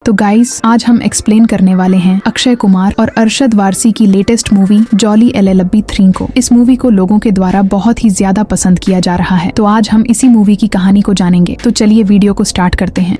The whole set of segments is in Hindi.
तो गाइस, आज हम एक्सप्लेन करने वाले हैं अक्षय कुमार और अरशद वारसी की लेटेस्ट मूवी जॉली LLB 3 को। इस मूवी को लोगों के द्वारा बहुत ही ज्यादा पसंद किया जा रहा है, तो आज हम इसी मूवी की कहानी को जानेंगे। तो चलिए वीडियो को स्टार्ट करते हैं।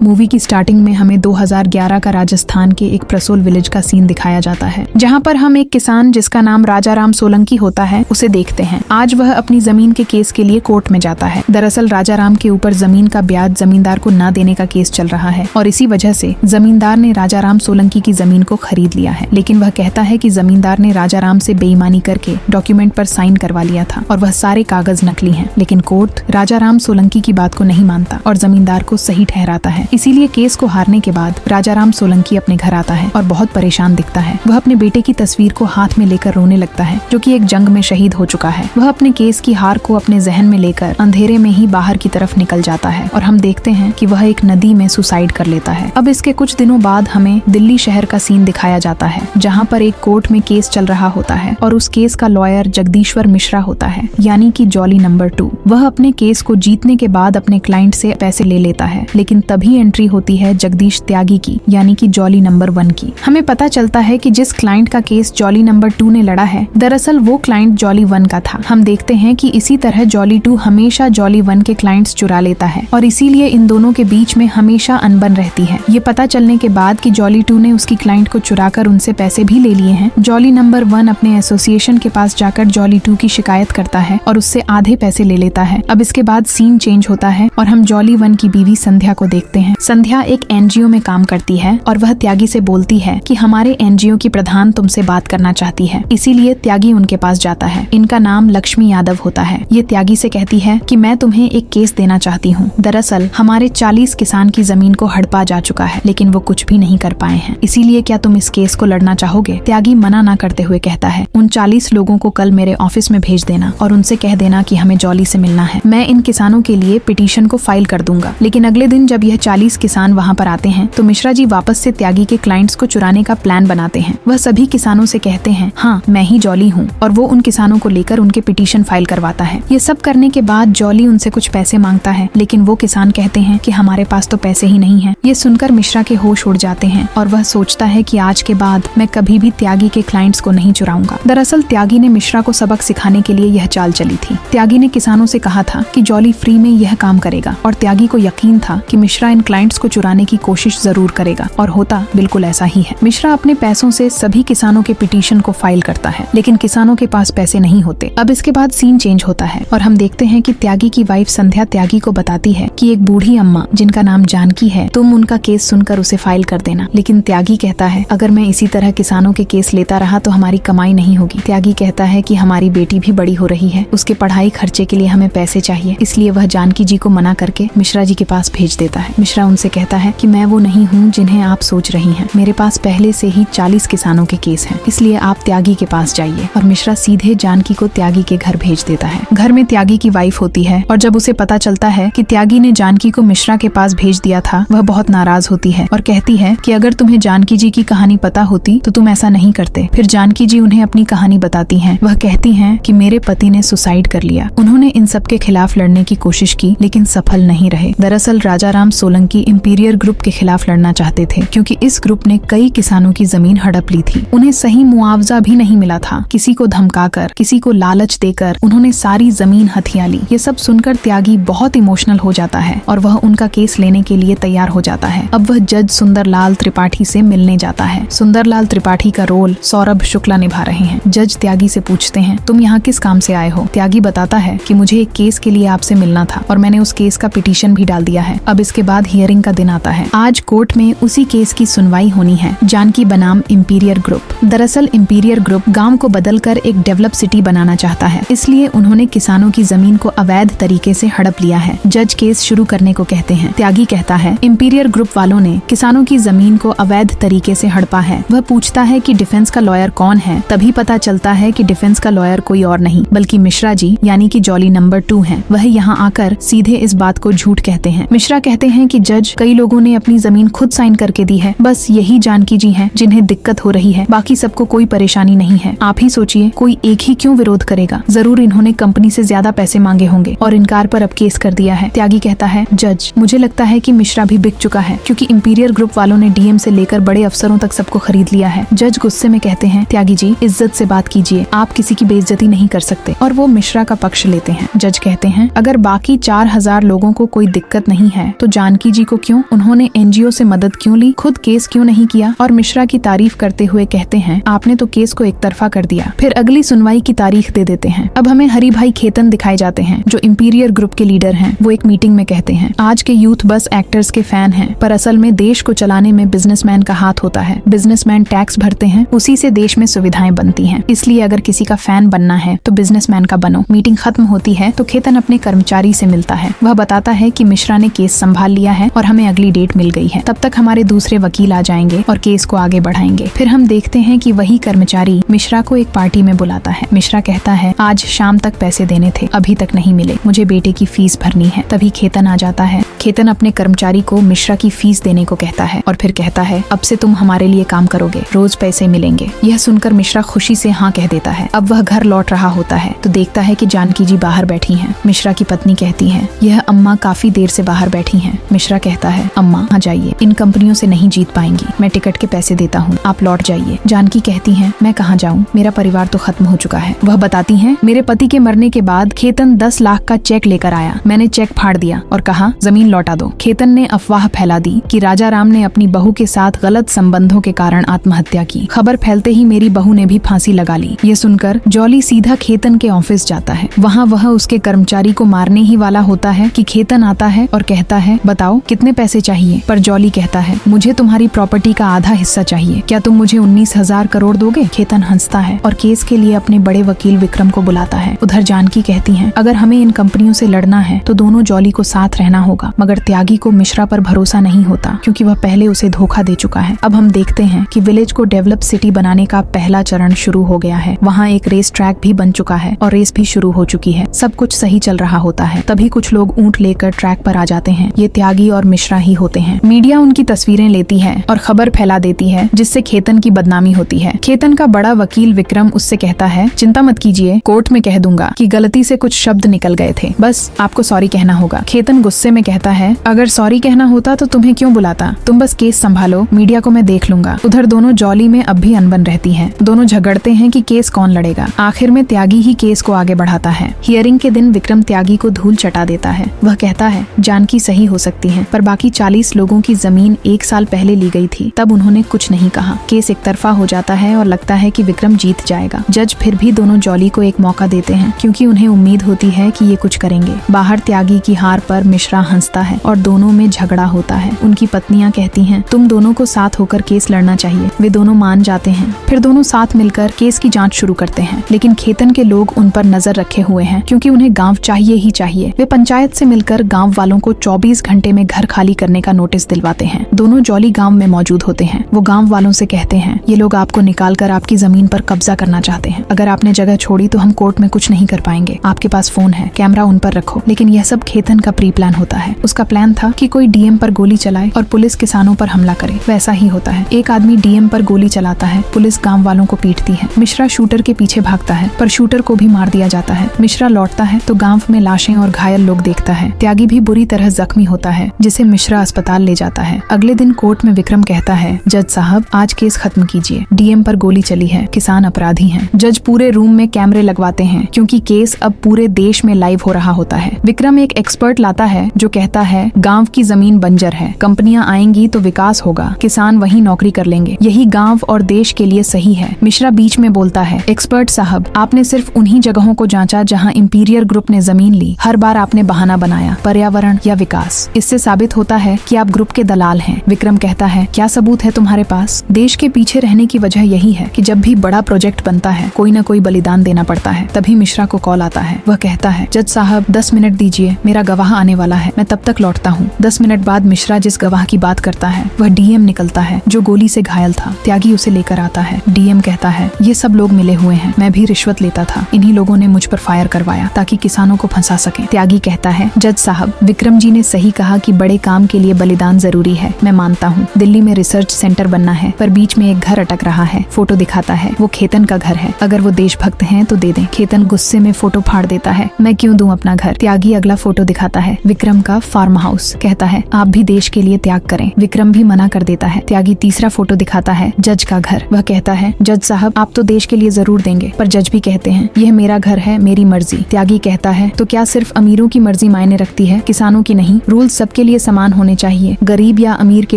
मूवी की स्टार्टिंग में हमें 2011 का राजस्थान के एक प्रसोल विलेज का सीन दिखाया जाता है, जहां पर हम एक किसान जिसका नाम राजाराम सोलंकी होता है उसे देखते हैं। आज वह अपनी जमीन के केस के लिए कोर्ट में जाता है। दरअसल राजाराम के ऊपर जमीन का ब्याज जमींदार को न देने का केस चल रहा है और इसी वजह से जमींदार ने राजाराम सोलंकी की जमीन को खरीद लिया है। लेकिन वह कहता है कि जमींदार ने राजाराम से बेईमानी करके डॉक्यूमेंट पर साइन करवा लिया था और वह सारे कागज नकली हैं। लेकिन कोर्ट राजाराम सोलंकी की बात को नहीं मानता और जमींदार को सही ठहराता है। इसीलिए केस को हारने के बाद राजाराम सोलंकी अपने घर आता है और बहुत परेशान दिखता है। वह अपने बेटे की तस्वीर को हाथ में लेकर रोने लगता है, जो कि एक जंग में शहीद हो चुका है। वह अपने केस की हार को अपने जहन में लेकर अंधेरे में ही बाहर की तरफ निकल जाता है और हम देखते हैं कि वह एक नदी में सुसाइड कर लेता है। अब इसके कुछ दिनों बाद हमें दिल्ली शहर का सीन दिखाया जाता है, जहाँ पर एक कोर्ट में केस चल रहा होता है और उस केस का लॉयर जगदीश्वर मिश्रा होता है, यानी कि जॉली नंबर 2। वह अपने केस को जीतने के बाद अपने क्लाइंट से पैसे ले लेता है, लेकिन तभी एंट्री होती है जगदीश त्यागी की, यानी कि जॉली नंबर 1 की। हमें पता चलता है कि जिस क्लाइंट का केस जॉली नंबर 2 ने लड़ा है, दरअसल वो क्लाइंट जॉली 1 का था। हम देखते हैं कि इसी तरह जॉली 2 हमेशा जॉली 1 के क्लाइंट्स चुरा लेता है और इसीलिए इन दोनों के बीच में हमेशा अनबन रहती है। ये पता चलने के बाद कि जॉली 2 ने उसकी क्लाइंट को चुराकर उनसे पैसे भी ले लिए हैं, जॉली नंबर 1 अपने एसोसिएशन के पास जाकर जॉली 2 की शिकायत करता है और उससे आधे पैसे ले लेता है। अब इसके बाद सीन चेंज होता है और हम जॉली 1 की बीवी संध्या को देखते हैं। संध्या एक NGO में काम करती है और वह त्यागी से बोलती है कि हमारे NGO की प्रधान तुमसे बात करना चाहती है। इसीलिए त्यागी उनके पास जाता है। इनका नाम लक्ष्मी यादव होता है। ये त्यागी से कहती है कि मैं तुम्हें एक केस देना चाहती हूँ। दरअसल हमारे 40 किसान की जमीन को हड़पा जा चुका है, लेकिन वो कुछ भी नहीं कर पाए हैं। इसीलिए क्या तुम इस केस को लड़ना चाहोगे? त्यागी मना ना करते हुए कहता है, उन 40 लोगों को कल मेरे ऑफिस में भेज देना और उनसे कह देना कि हमें जॉली से मिलना है। मैं इन किसानों के लिए पिटीशन को फाइल कर दूंगा। लेकिन अगले दिन जब यह 40 किसान वहाँ पर आते हैं तो मिश्रा जी वापस से त्यागी के क्लाइंट्स को चुराने का प्लान बनाते हैं। वह सभी किसानों से कहते हैं, हाँ मैं ही जॉली हूँ, और वो उन किसानों को लेकर उनके पिटीशन फाइल करवाता है। ये सब करने के बाद जॉली उनसे कुछ पैसे मांगता है, लेकिन वो किसान कहते हैं कि हमारे पास तो पैसे ही नहीं है। ये सुनकर मिश्रा के होश उड़ जाते हैं और वह सोचता है कि आज के बाद मैं कभी भी त्यागी के क्लाइंट्स को नहीं चुराऊंगा। दरअसल त्यागी ने मिश्रा को सबक सिखाने के लिए यह चाल चली थी। त्यागी ने किसानों से कहा था कि जॉली फ्री में यह काम करेगा और त्यागी को यकीन था कि मिश्रा इन क्लाइंट्स को चुराने की कोशिश जरूर करेगा, और होता बिल्कुल ऐसा ही है। मिश्रा अपने पैसों से सभी किसानों के पिटीशन को फाइल करता है, लेकिन किसानों के पास पैसे नहीं होते। अब इसके बाद सीन चेंज होता है और हम देखते हैं कि त्यागी की वाइफ संध्या त्यागी को बताती है कि एक बूढ़ी अम्मा जिनका नाम जानकी है, तुम उनका केस सुनकर उसे फाइल कर देना। लेकिन त्यागी कहता है, अगर मैं इसी तरह किसानों के केस लेता रहा तो हमारी कमाई नहीं होगी। त्यागी कहता है कि हमारी बेटी भी बड़ी हो रही है, उसके पढ़ाई खर्चे के लिए हमें पैसे चाहिए। इसलिए वह जानकी जी को मना करके मिश्रा जी के पास भेज देता है। मिश्रा उनसे कहता है कि मैं वो नहीं हूँ जिन्हें आप सोच रही हैं। मेरे पास पहले से ही 40 किसानों के केस हैं, इसलिए आप त्यागी के पास जाइए। और मिश्रा सीधे जानकी को त्यागी के घर भेज देता है। घर में त्यागी की वाइफ होती है और जब उसे पता चलता है कि त्यागी ने जानकी को मिश्रा के पास भेज दिया था, वह बहुत नाराज होती है और कहती है कि अगर तुम्हें जानकी जी की कहानी पता होती तो तुम ऐसा नहीं करते। फिर जानकी जी उन्हें अपनी कहानी बताती हैं। वह कहती हैं कि मेरे पति ने सुसाइड कर लिया। उन्होंने इन सब के खिलाफ लड़ने की कोशिश की, लेकिन सफल नहीं रहे। दरअसल राजाराम सोलंकी इंपीरियर ग्रुप के खिलाफ लड़ना चाहते थे, क्योंकि इस ग्रुप ने कई किसानों की जमीन हड़प ली थी। उन्हें सही मुआवजा भी नहीं मिला था। किसी को धमकाकर, किसी को लालच देकर उन्होंने सारी जमीन हथिया ली। ये सब सुनकर त्यागी बहुत इमोशनल हो जाता है और वह उनका केस लेने के लिए तैयार हो जाता है। अब वह जज सुंदरलाल त्रिपाठी से मिलने जाता है। सुंदरलाल त्रिपाठी का रोल सौरभ शुक्ला निभा रहे हैं। जज त्यागी से पूछते हैं, तुम यहाँ किस काम से आए हो? त्यागी बताता है कि मुझे एक केस के लिए आपसे मिलना था और मैंने उस केस का पिटीशन भी डाल दिया है। अब इसके बाद हियरिंग का दिन आता है। आज कोर्ट में उसी केस की सुनवाई होनी है, जानकी बनाम इंपीरियर ग्रुप। दरअसल इंपीरियर ग्रुप गांव को बदलकर एक डेवलप सिटी बनाना चाहता है, इसलिए उन्होंने किसानों की जमीन को अवैध तरीके से हड़प लिया है। जज केस शुरू करने को कहते हैं। त्यागी कहता है, इंपीरियर ग्रुप वालों ने किसानों की जमीन को अवैध तरीके से हड़पा है। वह पूछता है कि डिफेंस का लॉयर कौन है। तभी पता चलता है कि डिफेंस का लॉयर कोई और नहीं बल्कि मिश्रा जी, यानी कि जॉली नंबर 2 हैं। वह यहाँ आकर सीधे इस बात को झूठ कहते हैं। मिश्रा कहते हैं कि कि जज, कई लोगों ने अपनी जमीन खुद साइन करके दी है, बस यही जानकी जी हैं जिन्हें दिक्कत हो रही है, बाकी सबको कोई परेशानी नहीं है। आप ही सोचिए, कोई एक ही क्यों विरोध करेगा? जरूर इन्होंने कंपनी से ज्यादा पैसे मांगे होंगे और इनकार पर अब केस कर दिया है। त्यागी कहता है, जज, मुझे लगता है कि मिश्रा भी बिक चुका है, क्योंकि इंपीरियर ग्रुप वालों ने डीएम से लेकर बड़े अफसरों तक सबको खरीद लिया है। जज गुस्से में कहते हैं, त्यागी जी, इज्जत से बात कीजिए, आप किसी की बेइज्जती नहीं कर सकते, और वो मिश्रा का पक्ष लेते हैं। जज कहते हैं, अगर बाकी 4000 लोगों को कोई दिक्कत नहीं है तो जानकी जी को क्यों? उन्होंने एनजीओ से मदद क्यों ली? खुद केस क्यों नहीं किया? और मिश्रा की तारीफ करते हुए कहते हैं, आपने तो केस को एक तरफा कर दिया। फिर अगली सुनवाई की तारीख दे देते हैं। अब हमें हरि भाई खेतन दिखाए जाते हैं, जो इंपीरियर ग्रुप के लीडर हैं। वो एक मीटिंग में कहते हैं, आज के यूथ बस एक्टर्स के फैन हैं, पर असल में देश को चलाने में बिजनेसमैन का हाथ होता है। बिजनेसमैन टैक्स भरते हैं, उसी से देश में सुविधाएं बनती हैं। इसलिए अगर किसी का फैन बनना है तो बिजनेसमैन का बनो। मीटिंग खत्म होती है तो खेतन अपने कर्मचारी से मिलता है। वह बताता है कि मिश्रा ने केस संभाल लिया है और हमें अगली डेट मिल गई है। तब तक हमारे दूसरे वकील आ जाएंगे और केस को आगे बढ़ाएंगे। फिर हम देखते हैं कि वही कर्मचारी मिश्रा को एक पार्टी में बुलाता है। मिश्रा कहता है, आज शाम तक पैसे देने थे, अभी तक नहीं मिले, मुझे बेटे की फीस भरनी है। तभी खेतन आ जाता है। खेतन अपने कर्मचारी को मिश्रा की फीस देने को कहता है और फिर कहता है, अब से तुम हमारे लिए काम करोगे, रोज पैसे मिलेंगे। यह सुनकर मिश्रा खुशी से हाँ कह देता है। अब वह घर लौट रहा होता है तो देखता है कि जानकी जी बाहर बैठी हैं। मिश्रा की पत्नी कहती है, यह अम्मा काफी देर से बाहर बैठी हैं। मिश्रा कहता है, अम्मा आ जाइए, इन कंपनियों से नहीं जीत पाएंगी, मैं टिकट के पैसे देता हूँ, आप लौट जाइए। जानकी कहती है, मैं कहाँ जाऊँ, मेरा परिवार तो खत्म हो चुका है। वह बताती है, मेरे पति के मरने के बाद खेतन 10 लाख का चेक लेकर आया, मैंने चेक फाड़ दिया और कहा जमीन लौटा दो। खेतन ने अफवाह फैला दी कि राजा राम ने अपनी बहू के साथ गलत संबंधों के कारण आत्महत्या की। खबर फैलते ही मेरी बहू ने भी फांसी लगा ली। ये सुनकर जॉली सीधा खेतन के ऑफिस जाता है। वहाँ वह उसके कर्मचारी को मारने ही वाला होता है कि खेतन आता है और कहता है, बताओ कितने पैसे चाहिए? पर जॉली कहता है, मुझे तुम्हारी प्रॉपर्टी का आधा हिस्सा चाहिए, क्या तुम मुझे 19,000 करोड़ दोगे? खेतन हंसता है और केस के लिए अपने बड़े वकील विक्रम को बुलाता है। उधर जानकी कहती है, अगर हमें इन कंपनियों से लड़ना है तो दोनों जॉली को साथ रहना होगा। मगर त्यागी को मिश्रा पर भरोसा नहीं होता, क्योंकि वह पहले उसे धोखा दे चुका है। अब हम देखते हैं कि विलेज को डेवलप सिटी बनाने का पहला चरण शुरू हो गया है। वहाँ एक रेस ट्रैक भी बन चुका है और रेस भी शुरू हो चुकी है। सब कुछ सही चल रहा होता है, तभी कुछ लोग ऊंट लेकर ट्रैक पर आ जाते हैं। ये त्यागी और मिश्रा ही होते हैं। मीडिया उनकी तस्वीरें लेती है और खबर फैला देती है, जिससे खेतन की बदनामी होती है। खेतन का बड़ा वकील विक्रम उससे कहता है, चिंता मत कीजिए, कोर्ट में कह दूंगा कि गलती से कुछ शब्द निकल गए थे, बस आपको सॉरी कहना होगा। खेतन गुस्से में कहता है, अगर सॉरी कहना होता तो तुम्हें क्यों बुलाता, तुम बस केस संभालो, मीडिया को मैं देख लूंगा। उधर दोनों जॉली में अब भी अनबन रहती है। दोनों झगड़ते हैं कि केस कौन लड़ेगा। आखिर में त्यागी ही केस को आगे बढ़ाता है। हियरिंग के दिन विक्रम त्यागी को धूल चटा देता है। वह कहता है, जानकी सही हो सकती है, पर बाकी 40 लोगों की जमीन 1 साल पहले ली गई थी, तब उन्होंने कुछ नहीं कहा। केस एक तरफा हो जाता है और लगता है कि विक्रम जीत जाएगा। जज फिर भी दोनों जॉली को एक मौका देते हैं, क्योंकि उन्हें उम्मीद होती है कि ये कुछ करेंगे। बाहर त्यागी की हार पर मिश्रा हंसता है और दोनों में झगड़ा होता है। उनकी पत्नियां कहती हैं, तुम दोनों को साथ होकर केस लड़ना चाहिए। वे दोनों मान जाते हैं। फिर दोनों साथ मिलकर केस की जांच शुरू करते हैं, लेकिन खेतन के लोग उन पर नजर रखे हुए हैं, क्योंकि उन्हें गांव चाहिए ही चाहिए। वे पंचायत से मिलकर गांव वालों को 24 घंटे में घर खाली करने का नोटिस दिलवाते हैं। दोनों जॉली गांव में मौजूद होते हैं। वो गांव वालों से कहते हैं, ये लोग आपको निकालकर आपकी जमीन पर कब्जा करना चाहते हैं। अगर आपने जगह छोड़ी तो हम कोर्ट में कुछ नहीं कर पाएंगे। आपके पास फोन है, कैमरा उन पर रखो। लेकिन यह सब खेतन का प्री प्लान होता है। उसका प्लान था कि कोई डीएम पर गोली चलाए और पुलिस किसानों पर हमला करे। वैसा ही होता है। एक आदमी डीएम पर गोली चलाता है, पुलिस गांव वालों को पीटती है। मिश्रा शूटर के पीछे भागता है, पर शूटर को भी मार दिया जाता है। मिश्रा लौटता है तो गांव में लाशें और घायल लोग देखता है। त्यागी भी बुरी तरह जख्मी होता है, जिसे मिश्रा अस्पताल ले जाता है। अगले दिन कोर्ट में विक्रम कहता है, जज साहब आज केस खत्म कीजिए, डीएम पर गोली चली है, किसान अपराधी हैं। जज पूरे रूम में कैमरे लगवाते हैं, क्योंकि केस अब पूरे देश में लाइव हो रहा होता है। विक्रम एक एक्सपर्ट लाता है जो कहता है, गांव की जमीन बंजर है, कंपनियां आएंगी तो विकास होगा, किसान वहीं नौकरी कर लेंगे, यही गांव और देश के लिए सही है। मिश्रा बीच में बोलता है, एक्सपर्ट साहब आपने सिर्फ उन्हीं जगहों को जांचा जहां इंपीरियर ग्रुप ने जमीन ली। हर बार आपने बहाना बनाया, पर्यावरण या विकास। इससे साबित होता है कि आप ग्रुप के दलाल हैं। विक्रम कहता है, क्या सबूत है तुम्हारे पास? देश के पीछे रहने की वजह यही है कि जब भी बड़ा प्रोजेक्ट बनता है कोई न कोई बलिदान देना पड़ता है। तभी मिश्रा को कॉल आता है। वह कहता है, जज साहब 10 मिनट दीजिए, मेरा गवाह आने वाला है, मैं तब तक लौटता हूँ। 10 मिनट बाद मिश्रा जिस गवाह की बात करता है वह डीएम निकलता है, जो गोली से घायल था। त्यागी उसे लेकर आता है। डीएम कहता है, ये सब लोग मिले हुए हैं, मैं भी रिश्वत लेता था, इन्हीं लोगों ने मुझ पर फायर करवाया ताकि किसानों को फंसा सके। त्यागी कहता है, जज साहब विक्रम जी ने सही कहा कि बड़े काम के लिए बलिदान जरूरी है। मैं मानता हूँ दिल्ली में रिसर्च सेंटर बनना है, पर बीच में एक घर अटक रहा है। फोटो दिखाता है, वो खेतन का घर है। अगर वो देशभक्त हैं तो दे दें। खेतन गुस्से में फोटो फाड़ देता है, मैं क्यों दूं अपना घर। त्यागी अगला फोटो दिखाता है, विक्रम का फार्म हाउस। कहता है आप भी देश के लिए त्याग करें। विक्रम भी मना कर देता है। त्यागी तीसरा फोटो दिखाता है, जज का घर। वह कहता है जज साहब आप तो देश के लिए जरूर देंगे, पर जज भी कहते हैं यह मेरा घर है, मेरी मर्जी। त्यागी कहता है तो क्या सिर्फ अमीरों की मर्जी मायने रखती है, किसानों की नहीं? रूल्स सबके लिए समान होने चाहिए, गरीब या अमीर के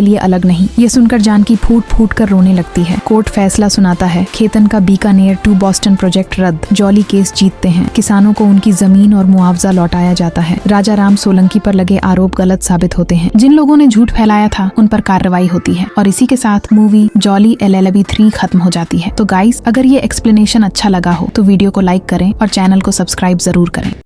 लिए अलग नहीं। ये सुनकर जानकी फूट फूट कर रोने लगती है। कोर्ट फैसला सुनाता है, खेतन का बीकानेर टू बॉस्टन प्रोजेक्ट रद्द। जॉली केस जीतते हैं। किसानों को उनकी जमीन और मुआवजा लौटाया जाता है। राजा राम सोलंकी पर लगे आरोप गलत साबित होते हैं। जिन लोगों ने झूठ फैलाया था उन पर कार्रवाई होती है और इसी के साथ मूवी जॉली LLB 3 खत्म हो जाती है। तो गाइस, अगर ये एक्सप्लेनेशन अच्छा लगा हो तो वीडियो को लाइक करें और चैनल को सब्सक्राइब जरूर करें।